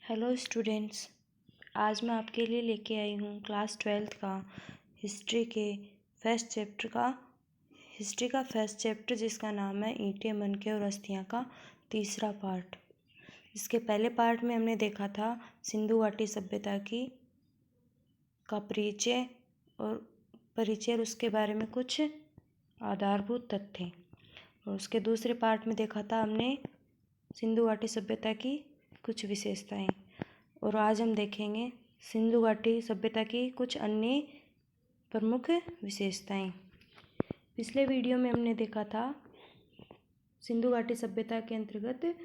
Hello students, आज मैं आपके लिए लेके आई हूँ क्लास 12th का हिस्ट्री का फर्स्ट चैप्टर जिसका नाम है ईंटें मनके और अस्थियाँ का तीसरा पार्ट। इसके पहले पार्ट में हमने देखा था सिंधु घाटी सभ्यता का परिचय और उसके बारे में कुछ आधारभूत तथ्य। और उसके दूसरे पार्ट में देखा था हमने सिंधु घाटी सभ्यता की कुछ विशेषताएं। और आज हम देखेंगे सिंधु घाटी सभ्यता की कुछ अन्य प्रमुख विशेषताएं। पिछले वीडियो में हमने देखा था सिंधु घाटी सभ्यता के अंतर्गत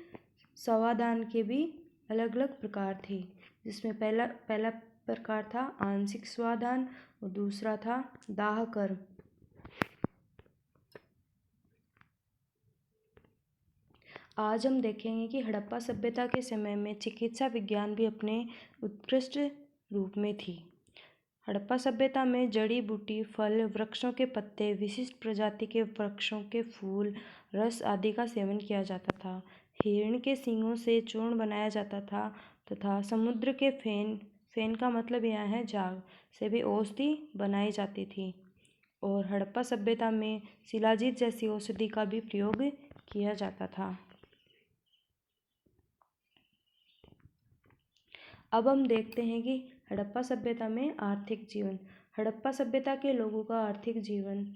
स्वादान के भी अलग अलग प्रकार थे, जिसमें पहला प्रकार था आंशिक स्वादान और दूसरा था दाह कर्म। आज हम देखेंगे कि हड़प्पा सभ्यता के समय में चिकित्सा विज्ञान भी अपने उत्कृष्ट रूप में थी। हड़प्पा सभ्यता में जड़ी बूटी, फल, वृक्षों के पत्ते, विशिष्ट प्रजाति के वृक्षों के फूल, रस आदि का सेवन किया जाता था। हिरण के सींगों से चूर्ण बनाया जाता था तथा समुद्र के फेन का मतलब यह है झाग से भी औषधि बनाई जाती थी। और हड़प्पा सभ्यता में शिलाजीत जैसी औषधि का भी प्रयोग किया जाता था। अब हम देखते हैं कि हड़प्पा सभ्यता में आर्थिक जीवन। हड़प्पा सभ्यता के लोगों का आर्थिक जीवन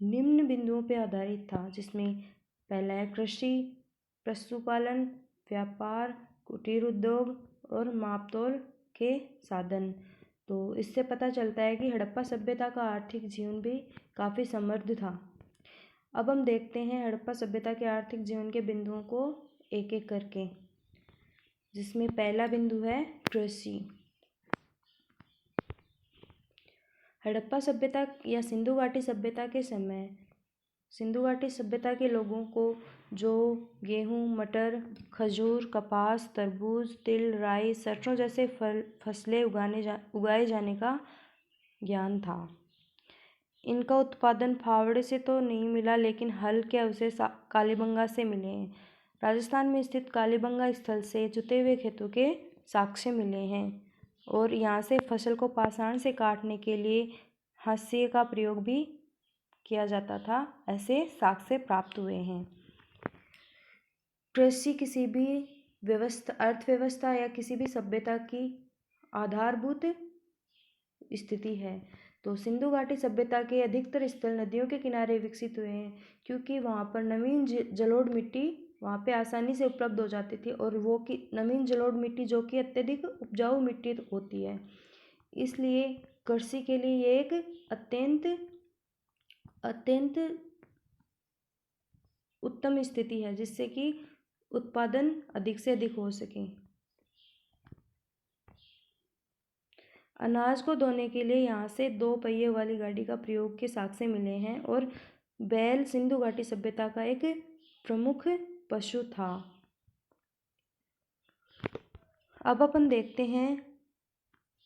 निम्न बिंदुओं पर आधारित था, जिसमें पहला है कृषि, पशुपालन, व्यापार, कुटीर उद्योग और मापतोल के साधन। तो इससे पता चलता है कि हड़प्पा सभ्यता का आर्थिक जीवन भी काफ़ी समृद्ध था। अब हम देखते हैं हड़प्पा सभ्यता के आर्थिक जीवन के बिंदुओं को एक एक करके, जिसमें पहला बिंदु है कृषि। हड़प्पा सभ्यता या सिंधु घाटी सभ्यता के समय सिंधु घाटी सभ्यता के लोगों को जौ, गेहूँ, मटर, खजूर, कपास, तरबूज, तिल, राई, सरसों जैसे फसलें उगाए जाने का ज्ञान था। इनका उत्पादन फावड़े से तो नहीं मिला, लेकिन हल के अवशेष कालीबंगा से मिले हैं। राजस्थान में स्थित कालीबंगा स्थल से जुते हुए खेतों के साक्ष्य मिले हैं और यहाँ से फसल को पाषाण से काटने के लिए हाशिए का प्रयोग भी किया जाता था, ऐसे साक्ष्य प्राप्त हुए हैं। कृषि किसी भी अर्थव्यवस्था या किसी भी सभ्यता की आधारभूत स्थिति है। तो सिंधु घाटी सभ्यता के अधिकतर स्थल नदियों के किनारे विकसित हुए हैं, क्योंकि वहाँ पर नवीन जलोढ़ मिट्टी वहाँ पे आसानी से उपलब्ध हो जाती थी और वो की नवीन जलोढ़ मिट्टी जो कि अत्यधिक उपजाऊ मिट्टी होती है, इसलिए कृषि के लिए ये एक अत्यंत उत्तम स्थिति है, जिससे कि उत्पादन अधिक से अधिक हो सके। अनाज को ढोने के लिए यहाँ से 2 पहिए वाली गाड़ी का प्रयोग के साक्ष्य मिले हैं और बैल सिंधु घाटी सभ्यता का एक प्रमुख पशु था। अब अपन देखते हैं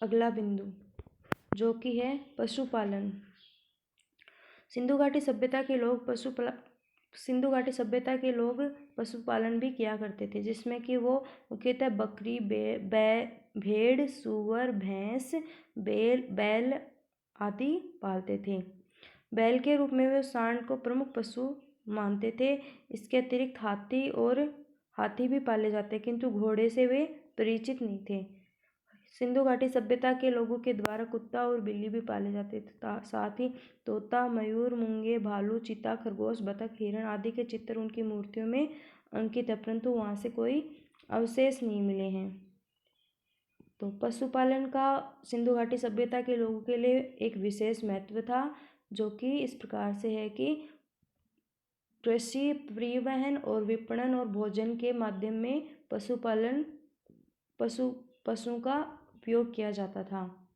अगला बिंदु, जो कि है पशुपालन। सिंधु घाटी सभ्यता के लोग पशुपालन भी किया करते थे, जिसमें कि वो मुख्यतः बकरी, भेड़, सूअर, भैंस, बैल आदि पालते थे। बैल के रूप में वे सांड को प्रमुख पशु मानते थे। इसके अतिरिक्त हाथी भी पाले जाते, किंतु घोड़े से वे परिचित नहीं थे। सिंधु घाटी सभ्यता के लोगों के द्वारा कुत्ता और बिल्ली भी पाले जाते थे। साथ ही तोता, मयूर, मूंगे, भालू, चीता, खरगोश, बतख, हिरण आदि के चित्र उनकी मूर्तियों में अंकित है, परंतु वहाँ से कोई अवशेष नहीं मिले हैं। तो पशुपालन का सिंधु घाटी सभ्यता के लोगों के लिए एक विशेष महत्व था, जो कि इस प्रकार से है कि कृषि, परिवहन और विपणन और भोजन के माध्यम में पशुओं का उपयोग किया जाता था।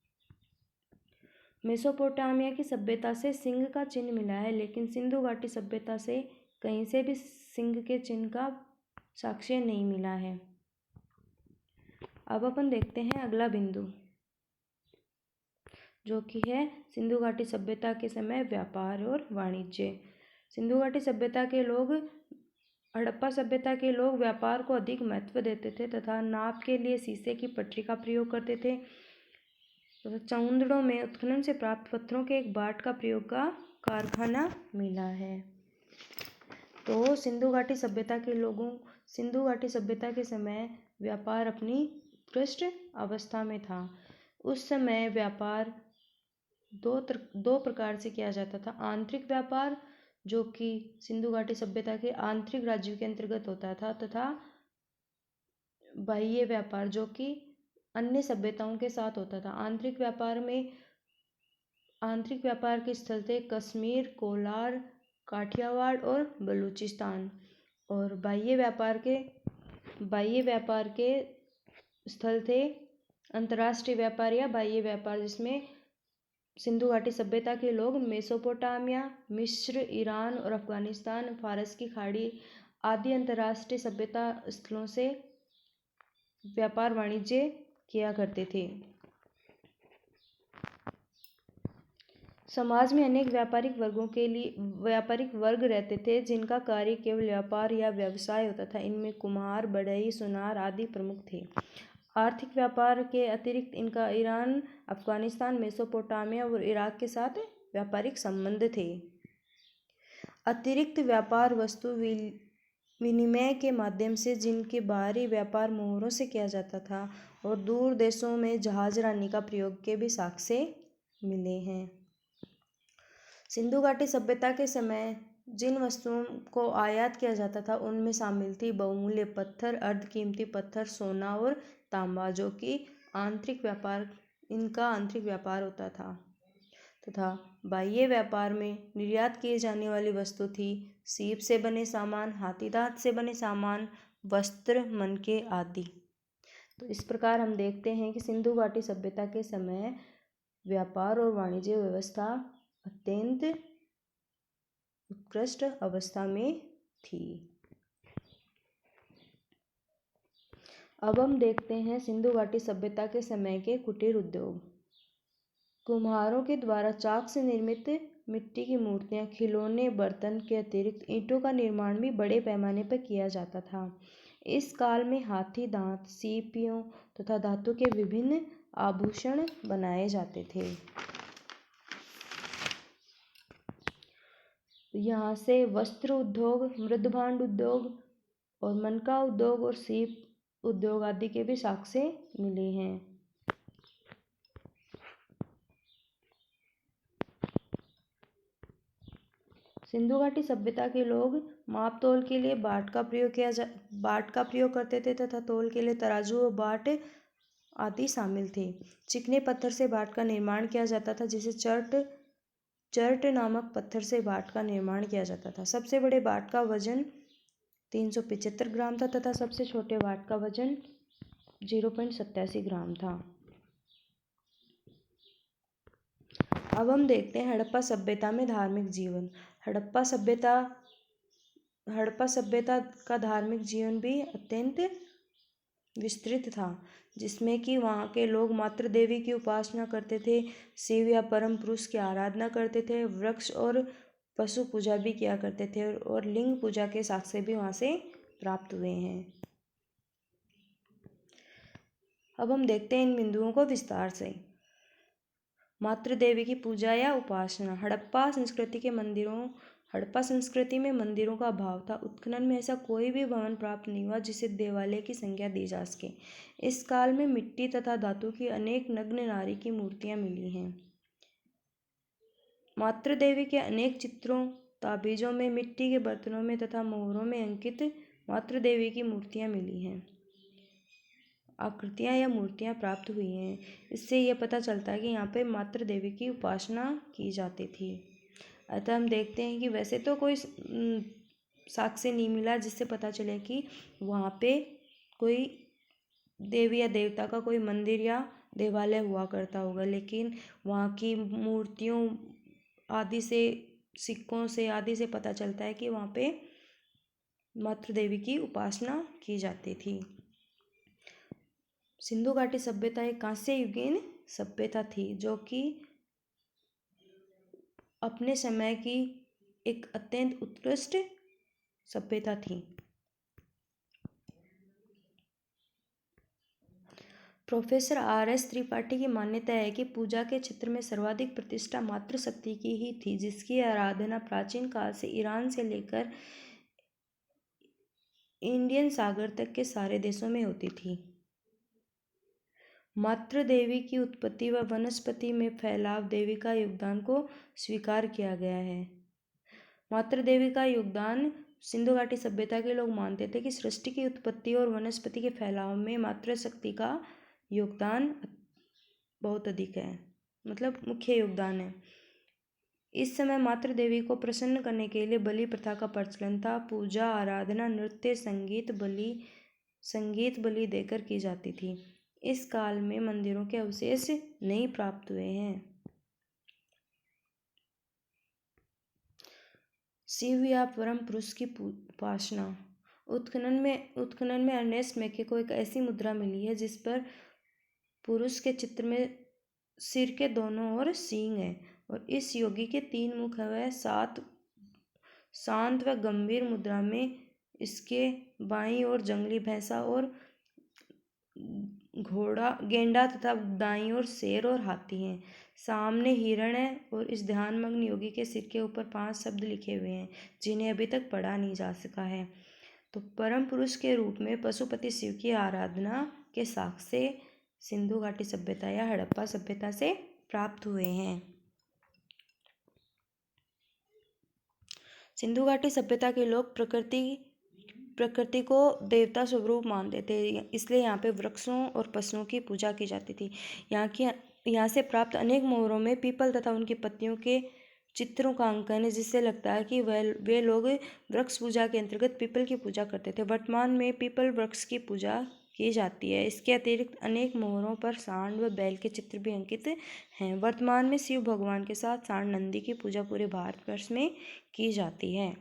मेसोपोटामिया की सभ्यता से सिंह का चिन्ह मिला है, लेकिन सिंधु घाटी सभ्यता से कहीं से भी सिंह के चिन्ह का साक्ष्य नहीं मिला है। अब अपन देखते हैं अगला बिंदु, जो कि है सिंधु घाटी सभ्यता के समय व्यापार और वाणिज्य। सिंधु घाटी सभ्यता के लोग हड़प्पा सभ्यता के लोग व्यापार को अधिक महत्व देते थे तथा नाप के लिए शीशे की पटरी का प्रयोग करते थे। चौंदड़ों में उत्खनन से प्राप्त पत्थरों के एक बाट का प्रयोग का कारखाना मिला है। तो सिंधु घाटी सभ्यता के समय व्यापार अपनी उत्कृष्ट अवस्था में था। उस समय व्यापार दो प्रकार से किया जाता था। आंतरिक व्यापार, जो कि सिंधु घाटी सभ्यता के आंतरिक राज्यों के अंतर्गत होता था, तथा बाह्य व्यापार, जो कि अन्य सभ्यताओं के साथ होता था। आंतरिक व्यापार के स्थल थे कश्मीर, कोलार, काठियावाड़ और बलूचिस्तान। और बाह्य व्यापार के स्थल थे अंतर्राष्ट्रीय व्यापार या बाह्य व्यापार, जिसमें सिंधु घाटी सभ्यता के लोग मेसोपोटामिया, मिस्र, ईरान और अफगानिस्तान, फारस की खाड़ी आदि अंतर्राष्ट्रीय सभ्यता स्थलों से व्यापार वाणिज्य किया करते थे। समाज में अनेक व्यापारिक वर्ग रहते थे जिनका कार्य केवल व्यापार या व्यवसाय होता था। इनमें कुम्हार, बढ़ई, सुनार आदि प्रमुख थे। आर्थिक व्यापार के अतिरिक्त इनका ईरान, अफगानिस्तान, मेसोपोटामिया और इराक के साथ व्यापारिक संबंध थे। अतिरिक्त व्यापार वस्तु विनिमय के माध्यम से, जिनके बाहरी व्यापार मोहरों से किया जाता था, और दूर देशों में जहाजरानी का प्रयोग के भी साक्ष्य मिले हैं। सिंधु घाटी सभ्यता के समय जिन वस्तुओं को आयात किया जाता था उनमें शामिल थी बहुमूल्य पत्थर, अर्धकीमती पत्थर, सोना और तांबा, जो कि इनका आंतरिक व्यापार होता था। तथा बाह्य व्यापार में निर्यात किए जाने वाली वस्तु थी सीप से बने सामान, हाथी दांत से बने सामान, वस्त्र, मनके आदि। तो इस प्रकार हम देखते हैं कि सिंधु घाटी सभ्यता के समय व्यापार और वाणिज्य व्यवस्था अत्यंत उत्कृष्ट अवस्था में थी। अब हम देखते हैं सिंधु घाटी सभ्यता के समय के कुटीर उद्योग। कुम्हारों के द्वारा चाक से निर्मित मिट्टी की मूर्तियां, खिलौने, बर्तन के अतिरिक्त ईंटों का निर्माण भी बड़े पैमाने पर किया जाता था। इस काल में हाथी दांत, सीपियों तथा धातु के विभिन्न आभूषण बनाए जाते थे। यहाँ से वस्त्र उद्योग, मृदभांड उद्योग और मनका उद्योग और सीप उद्योग आदि के भी साक्ष्य मिले हैं। सिंधु घाटी सभ्यता के लोग माप तोल के लिए बाट का प्रयोग करते थे तथा तोल के लिए तराजू और बाट आदि शामिल थे। चिकने पत्थर से बाट का निर्माण किया जाता था, जिसे चर्ट नामक पत्थर से बाट का निर्माण किया जाता था। सबसे बड़े बाट का वजन 375 ग्राम था तथा सबसे छोटे बाट का वजन 0.87 ग्राम था। अब हम देखते हैं हड़प्पा सभ्यता में धार्मिक जीवन। हड़प्पा सभ्यता का धार्मिक जीवन भी अत्यंत विस्तृत था, जिसमें कि वहाँ के लोग मातृ देवी की उपासना करते थे, शिव या परम पुरुष की आराधना करते थे, वृक्ष और पशु पूजा भी किया करते थे, और लिंग पूजा के साक्ष्य भी वहाँ से प्राप्त हुए हैं। अब हम देखते हैं इन बिंदुओं को विस्तार से। मातृ देवी की पूजा या उपासना। हड़प्पा संस्कृति में मंदिरों का अभाव था। उत्खनन में ऐसा कोई भी भवन प्राप्त नहीं हुआ जिसे देवालय की संज्ञा दी जा सके। इस काल में मिट्टी तथा धातु की अनेक नग्न नारी की मूर्तियां मिली हैं। मातृ देवी के अनेक चित्रों, ताबीजों में, मिट्टी के बर्तनों में तथा मोहरों में अंकित मातृ देवी की मूर्तियां मिली हैं, आकृतियां या मूर्तियां प्राप्त हुई हैं। इससे यह पता चलता है कि यहाँ पे मातृ देवी की उपासना की जाती थी। अतः हम देखते हैं कि वैसे तो कोई साक्ष्य नहीं मिला जिससे पता चले कि वहाँ पे कोई देवी या देवता का कोई मंदिर या देवालय हुआ करता होगा, लेकिन वहाँ की मूर्तियों आदि से, सिक्कों से आदि से पता चलता है कि वहाँ पे मातृ देवी की उपासना की जाती थी। सिंधु घाटी सभ्यता एक कांस्य युगीन सभ्यता थी, जो कि अपने समय की एक अत्यंत उत्कृष्ट सभ्यता थी। Professor R.S. त्रिपाठी की मान्यता है कि पूजा के क्षेत्र में सर्वाधिक प्रतिष्ठा मातृशक्ति की ही थी, जिसकी आराधना प्राचीन काल से ईरान से लेकर इंडियन सागर तक के सारे देशों में होती थी। मातृ देवी की उत्पत्ति व वनस्पति में फैलाव देवी का योगदान को स्वीकार किया गया है। मातृ देवी का योगदान सिंधु घाटी सभ्यता के लोग मानते थे कि सृष्टि की उत्पत्ति और वनस्पति के फैलाव में मातृशक्ति का योगदान बहुत अधिक है, मतलब मुख्य योगदान है। इस समय मातृ देवी को प्रसन्न करने के लिए बलि प्रथा का प्रचलन था। पूजा, आराधना, नृत्य, संगीत बलि देकर की जाती थी। इस काल में मंदिरों के अवशेष नहीं प्राप्त हुए हैं। शिव या परम पुरुष की उपासना। उत्खनन में अर्नेस्ट मैके को एक ऐसी मुद्रा मिली है जिस पर पुरुष के चित्र में सिर के दोनों ओर सींग है और इस योगी के 3 मुख है। शांत व गंभीर मुद्रा में इसके बाईं ओर जंगली भैंसा और गेंडा तथा दाईं ओर शेर और हाथी हैं। सामने हिरण है और इस ध्यानमग्न योगी के सिर के ऊपर 5 शब्द लिखे हुए हैं जिन्हें अभी तक पढ़ा नहीं जा सका है। तो परम पुरुष के रूप में पशुपति शिव की आराधना के साक्ष्य सिंधु घाटी सभ्यता या हड़प्पा सभ्यता से प्राप्त हुए हैं। सिंधु घाटी सभ्यता के लोग प्रकृति को देवता स्वरूप मानते थे, इसलिए यहाँ पे वृक्षों और पशुओं की पूजा की जाती थी। यहाँ से प्राप्त अनेक मोहरों में पीपल तथा उनकी पत्तियों के चित्रों का अंकन है, जिससे लगता है कि वे लोग वृक्ष पूजा के अंतर्गत पीपल की पूजा करते थे। वर्तमान में पीपल वृक्ष की पूजा की जाती है। इसके अतिरिक्त अनेक मोहरों पर सांड व बैल के चित्र भी अंकित हैं। वर्तमान में शिव भगवान के साथ सांड नंदी की पूजा पूरे भारतवर्ष में की जाती है।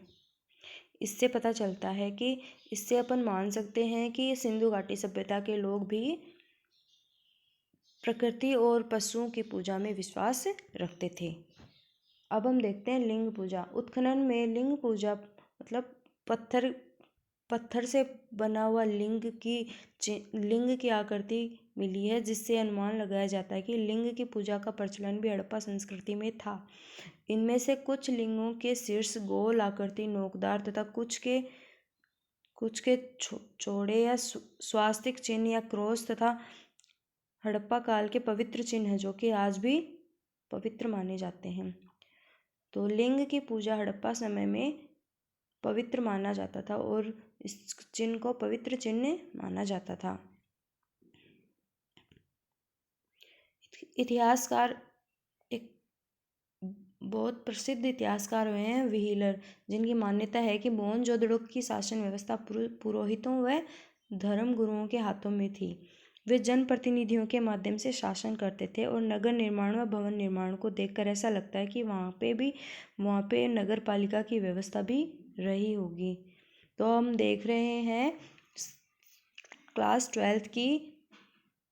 इससे पता चलता है कि इससे अपन मान सकते हैं कि सिंधु घाटी सभ्यता के लोग भी प्रकृति और पशुओं की पूजा में विश्वास रखते थे। अब हम देखते हैं लिंग पूजा। उत्खनन में लिंग पूजा मतलब पत्थर से बना हुआ लिंग की आकृति मिली है, जिससे अनुमान लगाया जाता है कि लिंग की पूजा का प्रचलन भी हड़प्पा संस्कृति में था। इनमें से कुछ लिंगों के शीर्ष गोल आकृति, नोकदार तथा कुछ के चौड़े या स्वास्तिक चिन्ह या क्रॉस तथा हड़प्पा काल के पवित्र चिन्ह हैं, जो कि आज भी पवित्र माने जाते हैं। तो लिंग की पूजा हड़प्पा समय में पवित्र माना जाता था और इस चिन्ह को पवित्र चिन्ह माना जाता था। इतिहासकार एक बहुत प्रसिद्ध इतिहासकार हुए हैं व्हीलर, जिनकी मान्यता है कि मोहनजोदड़ो की शासन व्यवस्था पुरोहितों व धर्म गुरुओं के हाथों में थी। वे जनप्रतिनिधियों के माध्यम से शासन करते थे और नगर निर्माण व भवन निर्माण को देखकर ऐसा लगता है कि वहाँ पे नगर पालिका की व्यवस्था भी रही होगी। तो हम देख रहे हैं क्लास 12th की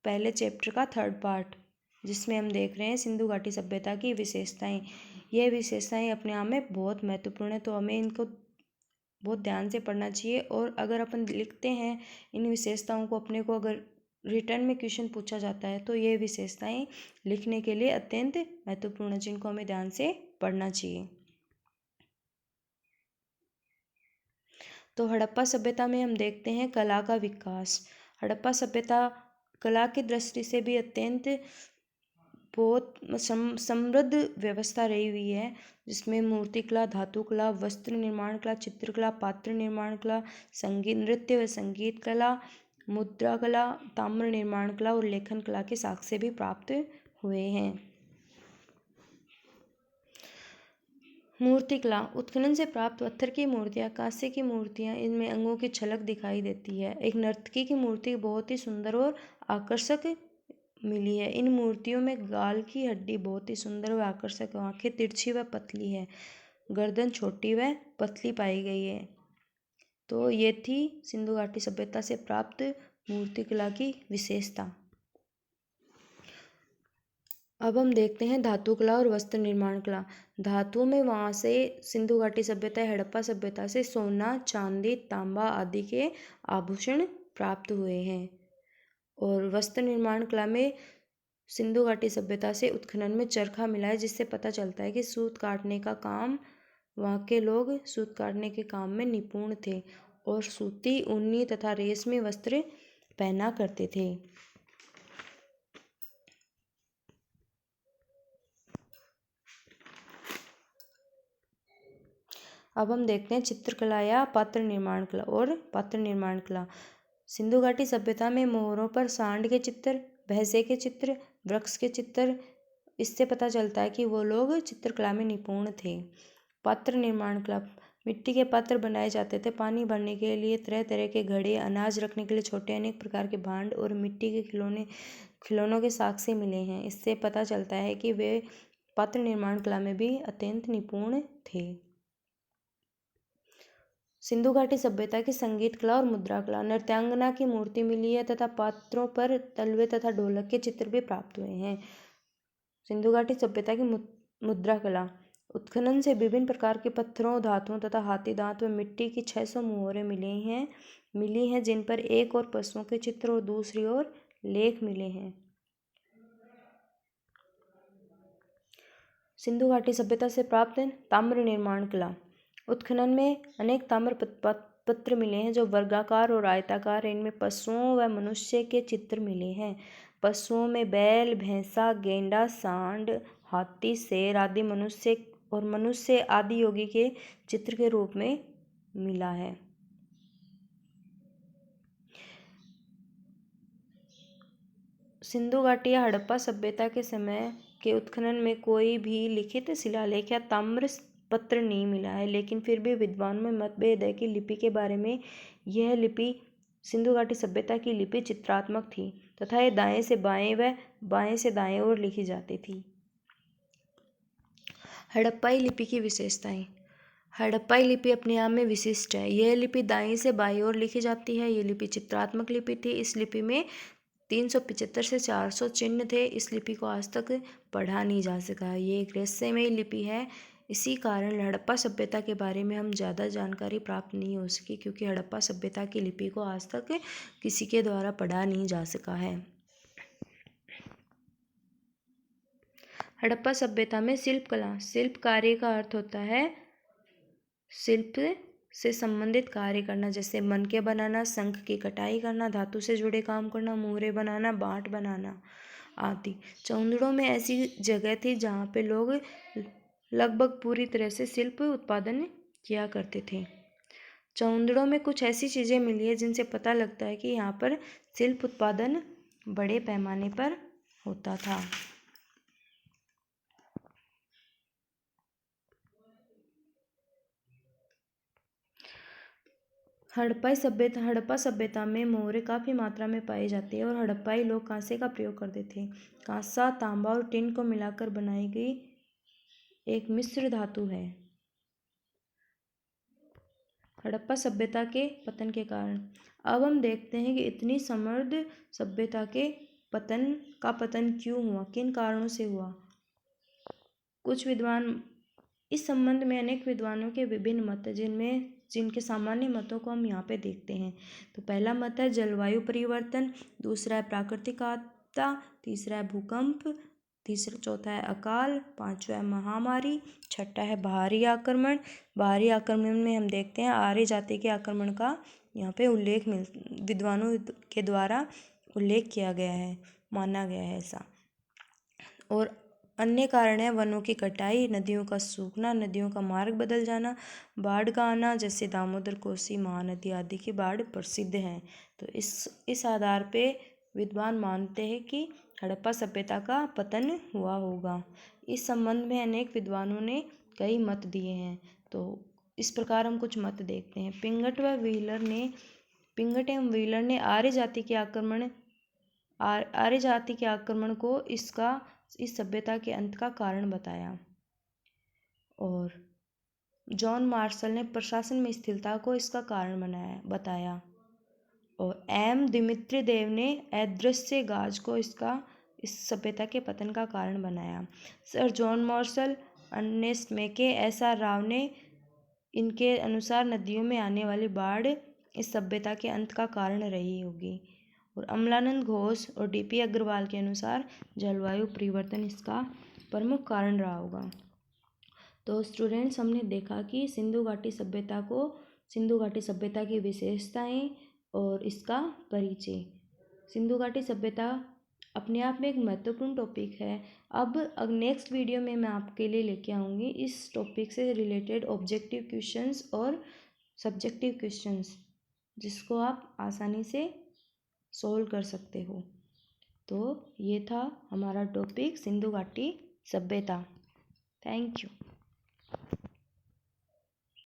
पहले चैप्टर का 3rd पार्ट, जिसमें हम देख रहे हैं सिंधु घाटी सभ्यता की विशेषताएं। ये विशेषताएं अपने आप में बहुत महत्वपूर्ण है, तो हमें इनको बहुत ध्यान से पढ़ना चाहिए। और अगर अपन लिखते हैं इन विशेषताओं को, अपने को अगर रिटर्न में क्वेश्चन पूछा जाता है तो ये विशेषताएं लिखने के लिए अत्यंत महत्वपूर्ण है, जिनको हमें ध्यान से पढ़ना चाहिए। तो हड़प्पा सभ्यता में हम देखते हैं कला का विकास। हड़प्पा सभ्यता कला की दृष्टि से भी अत्यंत बहुत समृद्ध व्यवस्था रही हुई है, जिसमें मूर्ति कला, धातु कला, वस्त्र निर्माण कला, चित्रकला, पात्र निर्माण कला, संगीत, नृत्य व संगीत कला, मुद्रा कला, ताम्र निर्माण कला और लेखन कला के साक्ष्य भी प्राप्त हुए हैं। मूर्ति कला। उत्खनन से प्राप्त पत्थर की मूर्तियाँ, कांस्य की मूर्तियाँ, इनमें अंगों की झलक दिखाई देती है। एक नर्तकी की मूर्ति बहुत ही सुंदर और आकर्षक मिली है। इन मूर्तियों में गाल की हड्डी बहुत ही सुंदर व आकर्षक, आंखें तिरछी व पतली है, गर्दन छोटी व पतली पाई गई है। तो ये थी सिंधु घाटी सभ्यता से प्राप्त मूर्ति कला की विशेषता। अब हम देखते हैं धातु कला और वस्त्र निर्माण कला। धातुओं में वहाँ से सिंधु घाटी सभ्यता, हड़प्पा सभ्यता से सोना, चांदी, तांबा आदि के आभूषण प्राप्त हुए हैं। और वस्त्र निर्माण कला में सिंधु घाटी सभ्यता से उत्खनन में चरखा मिला है, जिससे पता चलता है कि सूत काटने का काम, वहाँ के लोग सूत काटने के काम में निपुण थे और सूती, ऊनी तथा रेशमी वस्त्र पहना करते थे। अब हम देखते हैं चित्रकला या पात्र निर्माण कला। और पात्र निर्माण कला सिंधु घाटी सभ्यता में मोहरों पर सांड के चित्र, भैंसे के चित्र, वृक्ष के चित्र, इससे पता चलता है कि वो लोग चित्रकला में निपुण थे। पात्र निर्माण कला मिट्टी के पात्र बनाए जाते थे। पानी भरने के लिए तरह तरह के घड़े, अनाज रखने के लिए छोटे अनेक प्रकार के भांड और मिट्टी के खिलौनों के साक्ष्य मिले हैं। इससे पता चलता है कि वे पात्र निर्माण कला में भी अत्यंत निपुण थे। सिंधु घाटी सभ्यता की संगीत कला और मुद्रा कला। नृत्यांगना की मूर्ति मिली है तथा पात्रों पर तलवे तथा ढोलक के चित्र भी प्राप्त हुए हैं। सिंधु घाटी सभ्यता की मुद्रा कला। उत्खनन से विभिन्न प्रकार के पत्थरों, धातुओं तथा हाथी दांत व मिट्टी की 600 मोहरें मिली हैं, जिन पर एक और पशुओं के चित्र और दूसरी ओर लेख मिले हैं। सिंधु घाटी सभ्यता से प्राप्त ताम्र निर्माण कला। उत्खनन में अनेक ताम्र पत्र मिले हैं जो वर्गाकार और आयताकार हैं। इनमें पशुओं व मनुष्य के चित्र मिले हैं। पशुओं में बैल, भैंसा, गेंडा, सांड, हाथी, शेर आदि मनुष्य आदि योगी के चित्र के रूप में मिला है। सिंधु घाटी या हड़प्पा सभ्यता के समय के उत्खनन में कोई भी लिखित शिलालेख या ताम्र पत्र नहीं मिला है, लेकिन फिर भी विद्वानों में मतभेद है कि लिपि के बारे में। यह लिपि सिंधु घाटी सभ्यता की लिपि चित्रात्मक थी तथा यह दाएं से बाएं व बाएं से दाएं ओर लिखी जाती थी। हड़प्पाई लिपि की विशेषताएं। हड़प्पाई लिपि अपने आप में विशिष्ट है। यह लिपि दाएं से बाईं ओर लिखी जाती है। यह लिपि चित्रात्मक लिपि थी। इस लिपि में 375 से 400 चिन्ह थे। इस लिपि को आज तक पढ़ा नहीं जा सका। ये एक रहस्यमयी लिपि है। इसी कारण हड़प्पा सभ्यता के बारे में हम ज़्यादा जानकारी प्राप्त नहीं हो सकी, क्योंकि हड़प्पा सभ्यता की लिपि को आज तक किसी के द्वारा पढ़ा नहीं जा सका है। हड़प्पा सभ्यता में शिल्प कला। शिल्प कार्य का अर्थ होता है शिल्प से संबंधित कार्य करना, जैसे मनके बनाना, शंख की कटाई करना, धातु से जुड़े काम करना, मोहरे बनाना, बाट बनाना आदि। चौंदड़ों में ऐसी जगह थी जहाँ पे लोग लगभग पूरी तरह से शिल्प उत्पादन किया करते थे। चौंदड़ों में कुछ ऐसी चीज़ें मिली है जिनसे पता लगता है कि यहाँ पर शिल्प उत्पादन बड़े पैमाने पर होता था। हड़प्पा सभ्यता में मोहरें काफ़ी मात्रा में पाई जाती है और हड़प्पाई लोग कांसे का प्रयोग करते थे। कांसा, तांबा और टिन को मिलाकर बनाई गई एक मिश्र धातु है। हड़प्पा सभ्यता के पतन के कारण। अब हम देखते हैं कि इतनी समृद्ध सभ्यता के पतन क्यों हुआ, किन कारणों से हुआ। कुछ विद्वान इस संबंध में अनेक विद्वानों के विभिन्न मत हैं, जिनके सामान्य मतों को हम यहाँ पे देखते हैं। तो पहला मत है जलवायु परिवर्तन, दूसरा है प्राकृतिक आपदा, तीसरा है भूकंप, चौथा है अकाल, पांचवा है महामारी, छठा है बाहरी आक्रमण। बाहरी आक्रमण में हम देखते हैं आर्य जाति के आक्रमण का यहाँ पे विद्वानों के द्वारा उल्लेख किया गया है, माना गया है ऐसा। और अन्य कारण है वनों की कटाई, नदियों का सूखना, नदियों का मार्ग बदल जाना, बाढ़ का आना, जैसे दामोदर, कोसी, महानदी आदि की बाढ़ प्रसिद्ध हैं। तो इस आधार पे विद्वान मानते हैं कि हड़प्पा सभ्यता का पतन हुआ होगा। इस संबंध में अनेक विद्वानों ने कई मत दिए हैं। तो इस प्रकार हम कुछ मत देखते हैं। पिंगट एवं व्हीलर ने आर्य जाति के आक्रमण को इस सभ्यता के अंत का कारण बताया। और जॉन मार्शल ने प्रशासन में स्थिरता को इसका कारण बताया। और दिमित्री देव ने अदृश्य गाज को इस सभ्यता के पतन का कारण बनाया। सर जॉन मार्शल, अर्नेस्ट मेके, एस.आर. राव ने इनके अनुसार नदियों में आने वाली बाढ़ इस सभ्यता के अंत का कारण रही होगी। और अमलानंद घोष और डीपी अग्रवाल के अनुसार जलवायु परिवर्तन इसका प्रमुख कारण रहा होगा। तो स्टूडेंट्स, हमने देखा कि सिंधु घाटी सभ्यता की विशेषताएं और इसका परिचय। सिंधु घाटी सभ्यता अपने आप में एक महत्वपूर्ण टॉपिक है। अब नेक्स्ट वीडियो में मैं आपके लिए लेके आऊँगी इस टॉपिक से रिलेटेड ऑब्जेक्टिव क्वेश्चंस और सब्जेक्टिव क्वेश्चंस, जिसको आप आसानी से सोल्व कर सकते हो। तो ये था हमारा टॉपिक सिंधु घाटी सभ्यता। Thank you.